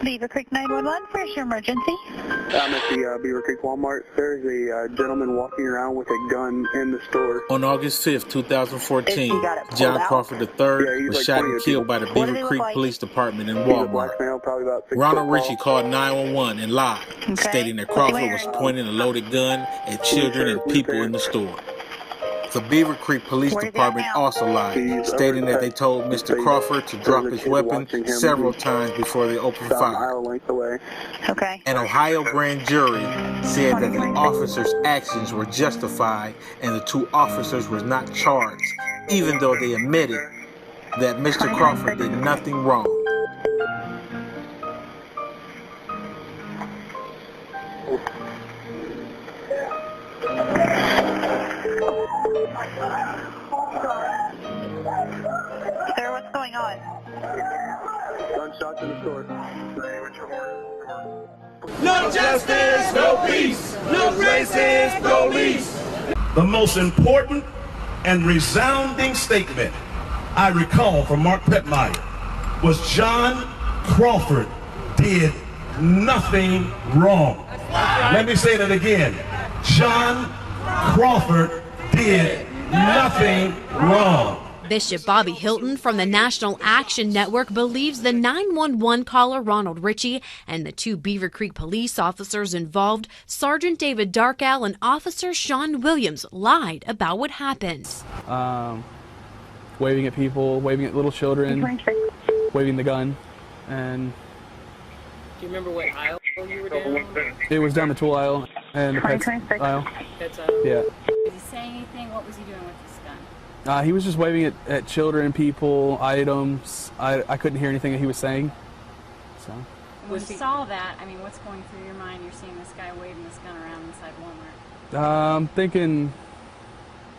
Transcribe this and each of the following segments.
Beaver Creek 911, where's your emergency? I'm at the Beaver Creek Walmart. There's a gentleman walking around with a gun in the store. On August 5th, 2014, John Crawford III was shot and killed by the Beaver Creek Police Department in Walmart. Ronald Ritchie called 911 and lied, stating that Crawford was pointing a loaded gun at children and people in the store. The Beaver Creek Police Department also lied, stating that they told Mr. Crawford to drop his weapon several times before they opened fire. An Ohio grand jury said that the officers' actions were justified and the two officers were not charged, even though they admitted that Mr. Crawford did nothing wrong. Sir, what's going on? Gunshots in the store. No justice, no peace. No racist police. The most important and resounding statement I recall from Mark Petmeyer was John Crawford did nothing wrong. Let me say that again. John Crawford did nothing wrong. Bishop Bobby Hilton from the National Action Network believes the 911 caller Ronald Ritchie and the two Beaver Creek police officers involved, Sergeant David Darkow and Officer Sean Williams, lied about what happened. Waving at people, waving at little children, waving the gun, and... Do you remember what aisle you were down? It was down the tool aisle and the pets aisle. Pets aisle? Yeah. Did he say anything? What was he doing with this gun? He was just waving it at children, people, items. I couldn't hear anything that he was saying. So. When you saw that, I mean, what's going through your mind? You're seeing this guy waving this gun around inside Walmart. I'm thinking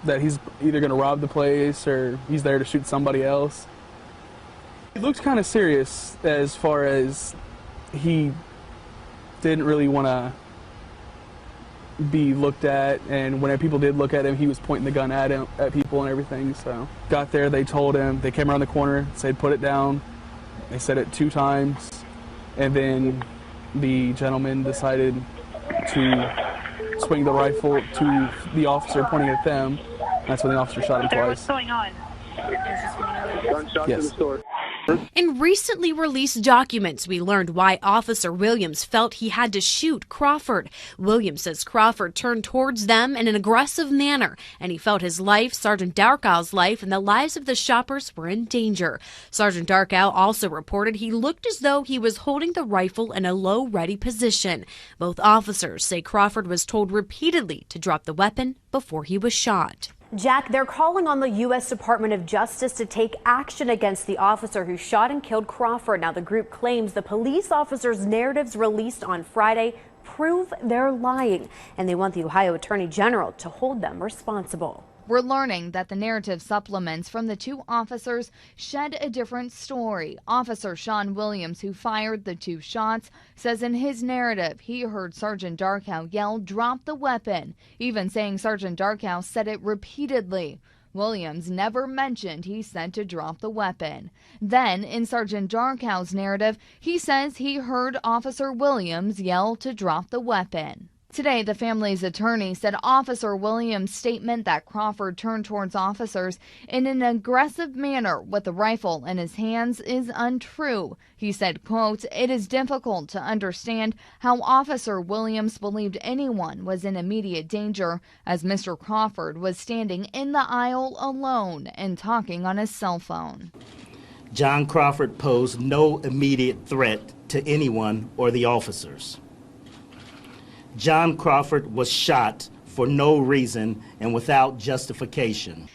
that he's either going to rob the place or he's there to shoot somebody else. He looks kind of serious as far as he didn't really want to be looked at, and when people did look at him, he was pointing the gun at people and everything. So got there, they told him, they came around the corner, said put it down. They said it 2 times, and then the gentleman decided to swing the rifle to the officer pointing at them. That's when the officer shot him twice. What's going on? Gunshots in the store. In recently released documents, we learned why Officer Williams felt he had to shoot Crawford. Williams says Crawford turned towards them in an aggressive manner, and he felt his life, Sergeant Darkow's life, and the lives of the shoppers were in danger. Sergeant Darkow also reported he looked as though he was holding the rifle in a low, ready position. Both officers say Crawford was told repeatedly to drop the weapon before he was shot. Jack, they're calling on the U.S. Department of Justice to take action against the officer who shot and killed Crawford. Now, the group claims the police officer's narratives released on Friday prove they're lying, and they want the Ohio Attorney General to hold them responsible. We're learning that the narrative supplements from the two officers shed a different story. Officer Sean Williams, who fired the 2 shots, says in his narrative he heard Sergeant Darkow yell, "Drop the weapon," even saying Sergeant Darkow said it repeatedly. Williams never mentioned he said to drop the weapon. Then, in Sergeant Darkow's narrative, he says he heard Officer Williams yell to drop the weapon. Today, the family's attorney said Officer Williams' statement that Crawford turned towards officers in an aggressive manner with a rifle in his hands is untrue. He said, quote, "It is difficult to understand how Officer Williams believed anyone was in immediate danger, as Mr. Crawford was standing in the aisle alone and talking on his cell phone." John Crawford posed no immediate threat to anyone or the officers. John Crawford was shot for no reason and without justification.